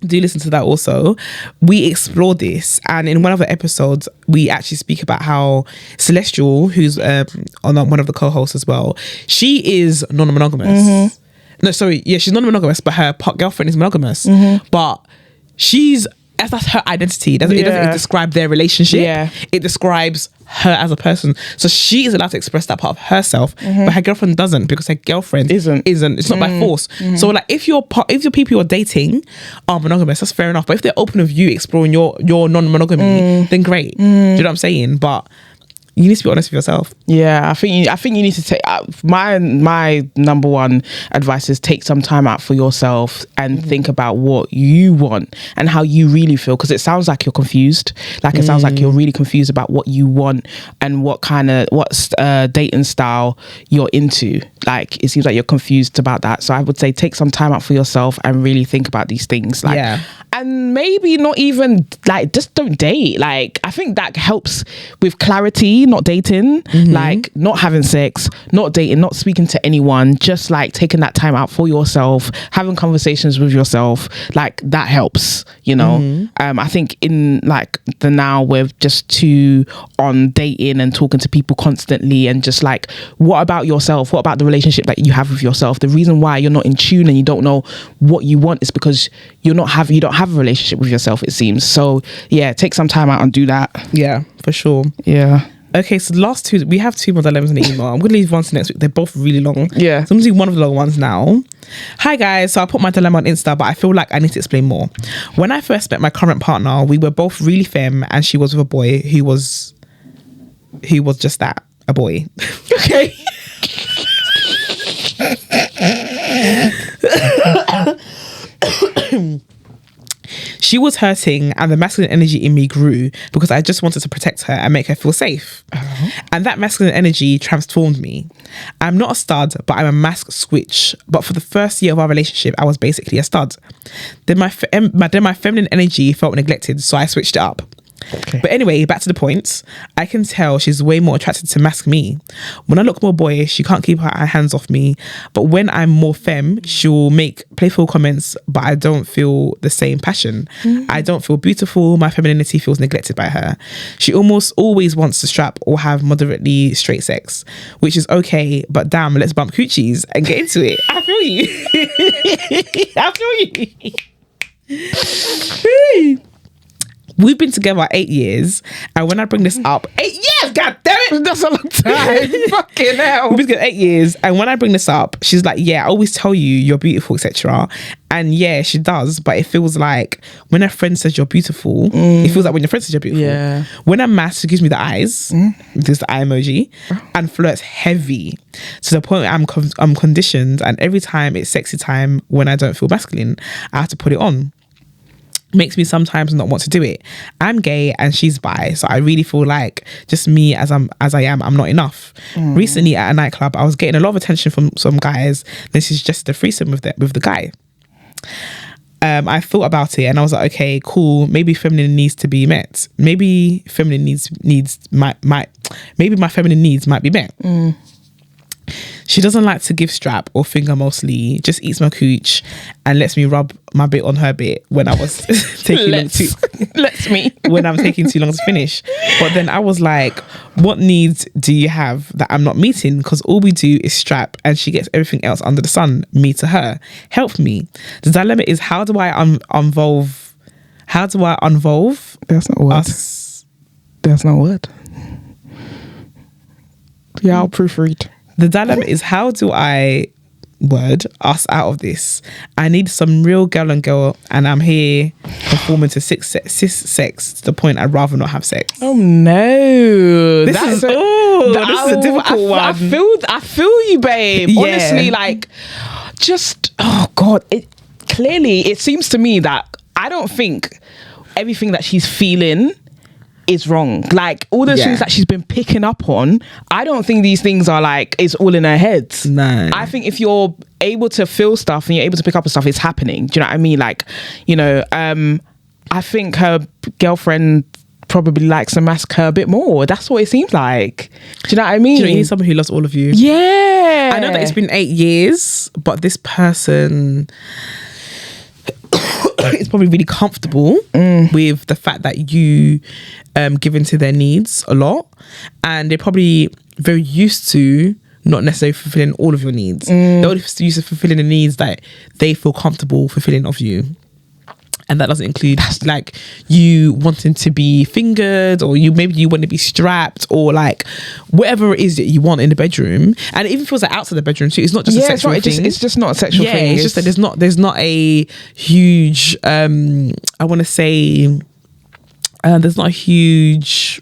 do listen to that also. We explore this, and in one of the episodes we actually speak about how Celestial, who's on one of the co-hosts as well, she is non-monogamous. No, sorry, she's non-monogamous, but her girlfriend is monogamous. But that's her identity. It doesn't describe their relationship. It describes her as a person. So she is allowed to express that part of herself, but her girlfriend doesn't, because her girlfriend isn't. It's not by force. So like, if your people you're dating are monogamous, that's fair enough. But if they're open with you exploring your non-monogamy, then great. Do you know what I'm saying? But you need to be honest with yourself. I think you need to take my number one advice is take some time out for yourself and think about what you want and how you really feel, because it sounds like you're confused. Like, it sounds like you're really confused about what you want and what dating style you're into. Like, it seems like you're confused about that. So I would say take some time out for yourself and really think about these things. Like, and maybe not even, like, just don't date. Like, I think that helps with clarity. Not dating, like not having sex, not dating, not speaking to anyone, just like taking that time out for yourself, having conversations with yourself, like that helps, you know. I think in like the now we're just too on dating and talking to people constantly, and just like, what about yourself? What about the relationship that you have with yourself? The reason why you're not in tune and you don't know what you want is because you don't have a relationship with yourself, it seems. So take some time out and do that. For sure. Okay, so the last two, we have 2 more dilemmas in the email. I'm going to leave one to next week. They're both really long. So I'm going to do one of the long ones now. Hi guys, so I put my dilemma on Insta, but I feel like I need to explain more. When I first met my current partner, we were both really femme, and she was with a boy who was just that, a boy. Okay. She was hurting, and the masculine energy in me grew because I just wanted to protect her and make her feel safe. And that masculine energy transformed me. I'm not a stud, but I'm a mask switch. But for the first year of our relationship, I was basically a stud. Then my feminine energy felt neglected, so I switched it up. Okay. But anyway, back to the point. I can tell she's way more attracted to mask me. When I look more boyish, she can't keep her hands off me. But when I'm more femme, she'll make playful comments, but I don't feel the same passion. I don't feel beautiful. My femininity feels neglected by her. She almost always wants to strap or have moderately straight sex, which is okay, but damn, let's bump coochies and get into it. I feel you. I feel you. We've been together 8 years, and when I bring this up, 8 years, god damn it, that's a long time. Fucking hell. We've been together 8 years, and when I bring this up, she's like, yeah, I always tell you you're beautiful, etc. And yeah, she does, but it feels like when a friend says you're beautiful, it feels like when your friend says you're beautiful. Yeah. When I'm masked, she gives me the eyes, this the eye emoji, and flirts heavy to the point where I'm conditioned, and every time it's sexy time when I don't feel masculine, I have to put it on. Makes me sometimes not want to do it. I'm gay and she's bi, so I really feel like just me as I am, I'm not enough. Recently at a nightclub, I was getting a lot of attention from some guys. This is just a threesome with the guy. I thought about it and I was like, okay, cool. Maybe feminine needs to be met. Maybe feminine maybe my feminine needs might be met. She doesn't like to give strap or finger mostly, just eats my cooch and lets me rub my bit on her bit when I was taking when I'm taking too long to finish. But then I was like, what needs do you have that I'm not meeting? Because all we do is strap and she gets everything else under the sun, me to her. Help me. The dilemma is, how do I unvolve? That's not a word. That's not a word. Yeah, I'll proofread. The dilemma is, how do I us out of this? I need some real girl on girl, and I'm here performing to cis sex to the point I'd rather not have sex. Oh no, this is a difficult one. I feel you, babe. Yeah. Honestly, like, just God. It seems to me that I don't think everything that she's feeling is wrong. Like, all those things that she's been picking up on, I don't think these things are like, it's all in her head. No. I think if you're able to feel stuff and you're able to pick up on stuff, it's happening. Do you know what I mean? Like, you know, I think her girlfriend probably likes to mask her a bit more. That's what it seems like. Do you know what I mean? Do you need someone who loves all of you? Yeah. I know that it's been 8 years, but this person is probably really comfortable with the fact that you give into their needs a lot, and they're probably very used to not necessarily fulfilling all of your needs. They're only used to fulfilling the needs that they feel comfortable fulfilling of you. And that doesn't include like you wanting to be fingered, or maybe you want to be strapped, or like whatever it is that you want in the bedroom. And it even feels like outside the bedroom too. It's not just a sexual thing. It's just not a sexual thing. It's just that there's not a huge I want to say there's not a huge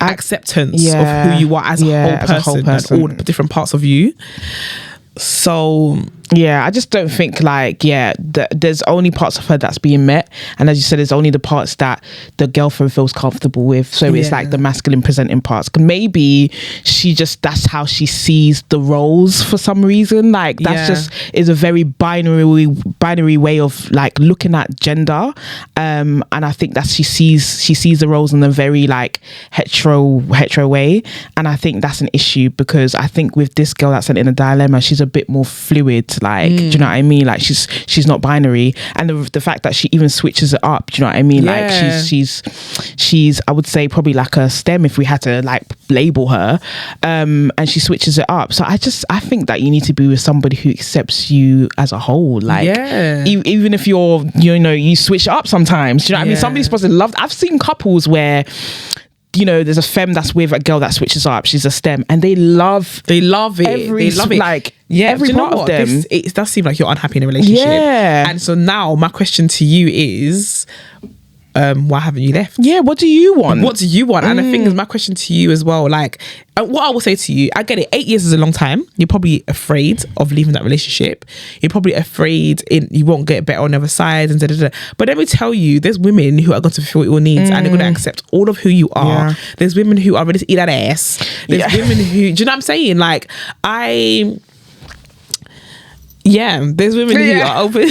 acceptance of who you are as a whole person. And all the different parts of you. So yeah, I just don't think like there's only parts of her that's being met, and as you said, there's only the parts that the girlfriend feels comfortable with. So it's like the masculine presenting parts. Maybe that's how she sees the roles for some reason. Like that's just is a very binary way of like looking at gender, and I think that she sees the roles in a very like hetero way, and I think that's an issue, because I think with this girl that's in a dilemma, she's a bit more fluid. Like, do you know what I mean? Like she's not binary, and the fact that she even switches it up. Do you know what I mean? Like she's I would say probably like a STEM if we had to like label her, and she switches it up. So I think that you need to be with somebody who accepts you as a whole. Like even if you switch it up sometimes. Do you know what I mean? Somebody's supposed to love. I've seen couples where, you know, there's a femme that's with a girl that switches up. She's a STEM, and they love it. They love it. Like, every part of them. It does seem like you're unhappy in a relationship. Yeah. And so now my question to you is, why haven't you left? Yeah, what do you want? And the thing is, my question to you as well, like, what I will say to you, I get it, 8 years is a long time. You're probably afraid of leaving that relationship. You're probably afraid you won't get better on the other side, and But let me tell you, there's women who are going to fulfill your needs, and they're going to accept all of who you are. Yeah. There's women who are ready to eat that ass. There's women who, do you know what I'm saying? Like, Yeah, there's women who are open.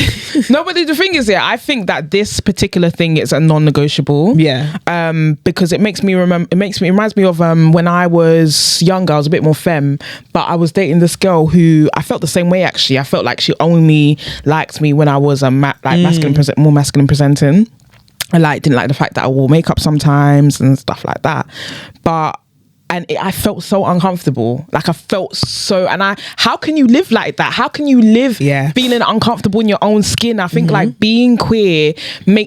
No, but the thing is, I think that this particular thing is a non-negotiable. Yeah. Because it reminds me of when I was younger. I was a bit more femme, but I was dating this girl who I felt the same way. Actually, I felt like she only liked me when I was more masculine presenting. I didn't like the fact that I wore makeup sometimes and stuff like that, I felt so uncomfortable. Like I felt so, how can you live like that? How can you live feeling uncomfortable in your own skin? I think like being queer,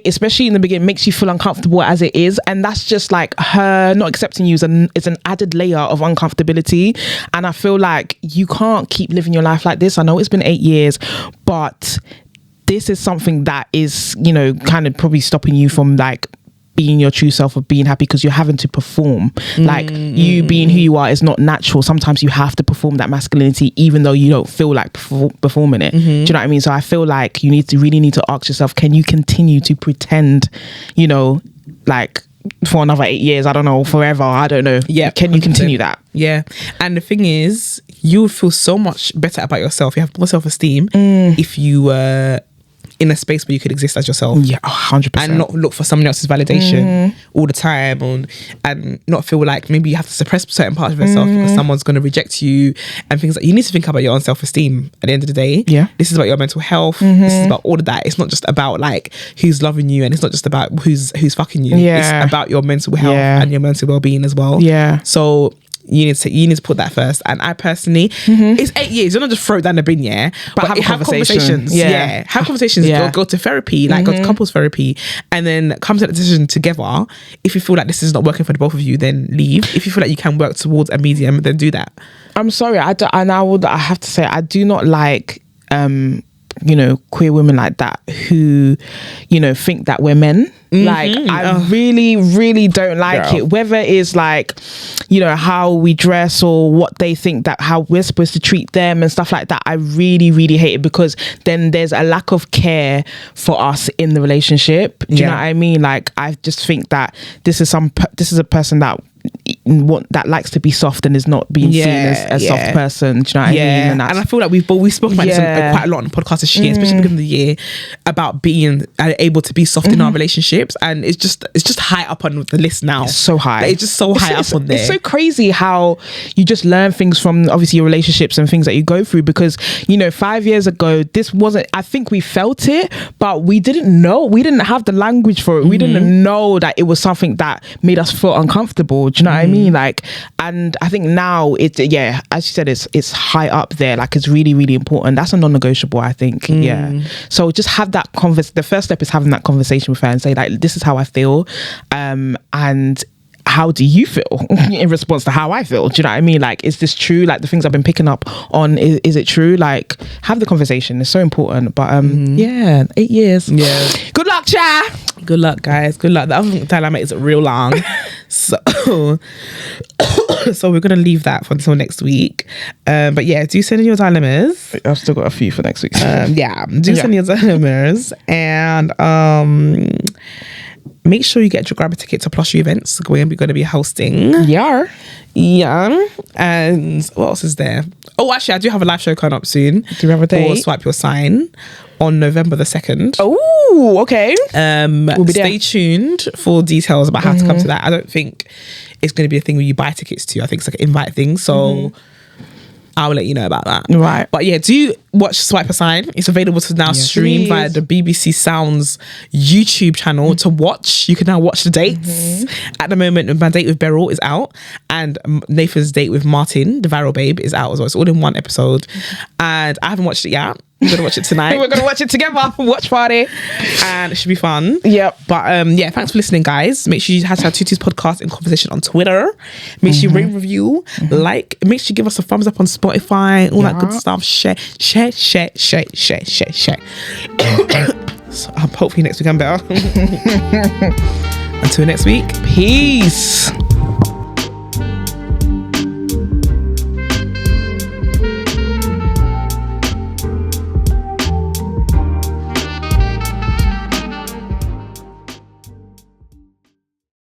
especially in the beginning, makes you feel uncomfortable as it is. And that's just like her not accepting you is an added layer of uncomfortability. And I feel like you can't keep living your life like this. I know it's been 8 years, but this is something that is, kind of probably stopping you from like being your true self, of being happy, because you're having to perform. Like you being who you are is not natural. Sometimes you have to perform that masculinity even though you don't feel like performing it. Do you know what I mean? So I feel like you really need to ask yourself, can you continue to pretend, like for another 8 years? I don't know, forever, I don't know. Yeah, can you continue that? Yeah. And the thing is, you would feel so much better about yourself. You have more self-esteem if you were in a space where you could exist as yourself. Yeah, 100%. And not look for someone else's validation all the time, and not feel like maybe you have to suppress certain parts of yourself because someone's going to reject you and things like. You need to think about your own self-esteem at the end of the day. Yeah. This is about your mental health. This is about all of that. It's not just about like who's loving you, and it's not just about who's fucking you. Yeah. It's about your mental health and your mental well-being as well. Yeah. So you need to put that first. And I personally, it's 8 years. You're not just throw it down the bin, but have conversations. Yeah. Have conversations. Go to therapy, like go to couples therapy, and then come to the decision together. If you feel like this is not working for the both of you, then leave. If you feel like you can work towards a medium, then do that. I'm sorry, I have to say, I do not like queer women like that who think that we're men. Like I really don't like it, whether it's like how we dress or what they think that how we're supposed to treat them and stuff like that. I really hate it, because then there's a lack of care for us in the relationship. Do you know what I mean? Like I just think that this is a person that likes to be soft and is not being seen as a soft person. Do you know what I mean? And I feel like we've spoken about this quite a lot on the podcast this year, especially at the beginning of the year, about being able to be soft in our relationships, and it's just high up on the list now. It's so high. Like, it's just so high up on there. It's so crazy how you just learn things from obviously your relationships and things that you go through, because 5 years ago this wasn't, I think we felt it, but we didn't know, we didn't have the language for it. We didn't know that it was something that made us feel uncomfortable. Do you know what I mean? Like, and I think now it's as you said, it's high up there. Like it's really important. That's a non-negotiable, I think. So just have that the first step is having that conversation with her and say like, this is how I feel, and how do you feel in response to how I feel? Do you know what I mean? Like, is this true? Like the things I've been picking up on, is it true? Like, have the conversation. It's so important. But 8 years. Yeah. Good luck, cha. Good luck, guys. Good luck. The other dilemma is real long. So we're gonna leave that for until next week. But yeah, do send in your dilemmas. I've still got a few for next week. Send in your dilemmas, and make sure you get your grab a ticket to Plushie events we're going to be hosting. Yeah. And what else is there? Oh, actually, I do have a live show coming up soon. Do you have a date? For Swipe Your Sign on November the 2nd. Oh, okay. We'll be stay tuned for details about how to come to that. I don't think it's going to be a thing where you buy tickets to. I think it's like an invite thing. So I'll let you know about that. Right. But yeah, do watch Swipe a Sign. It's available to now stream via the BBC Sounds YouTube channel to watch. You can now watch the dates. At the moment, my date with Beryl is out, and Nathan's date with Martin, the viral babe, is out as well. It's all in one episode. And I haven't watched it yet. We're going to watch it tonight. We're going to watch it together. Watch party. And it should be fun. Yep. But thanks for listening, guys. Make sure you hashtag Tutu's podcast in conversation on Twitter. Make sure you rate, review, like. Make sure you give us a thumbs up on Spotify. All that good stuff. Share. So, hopefully next week I'm better. Until next week. Peace.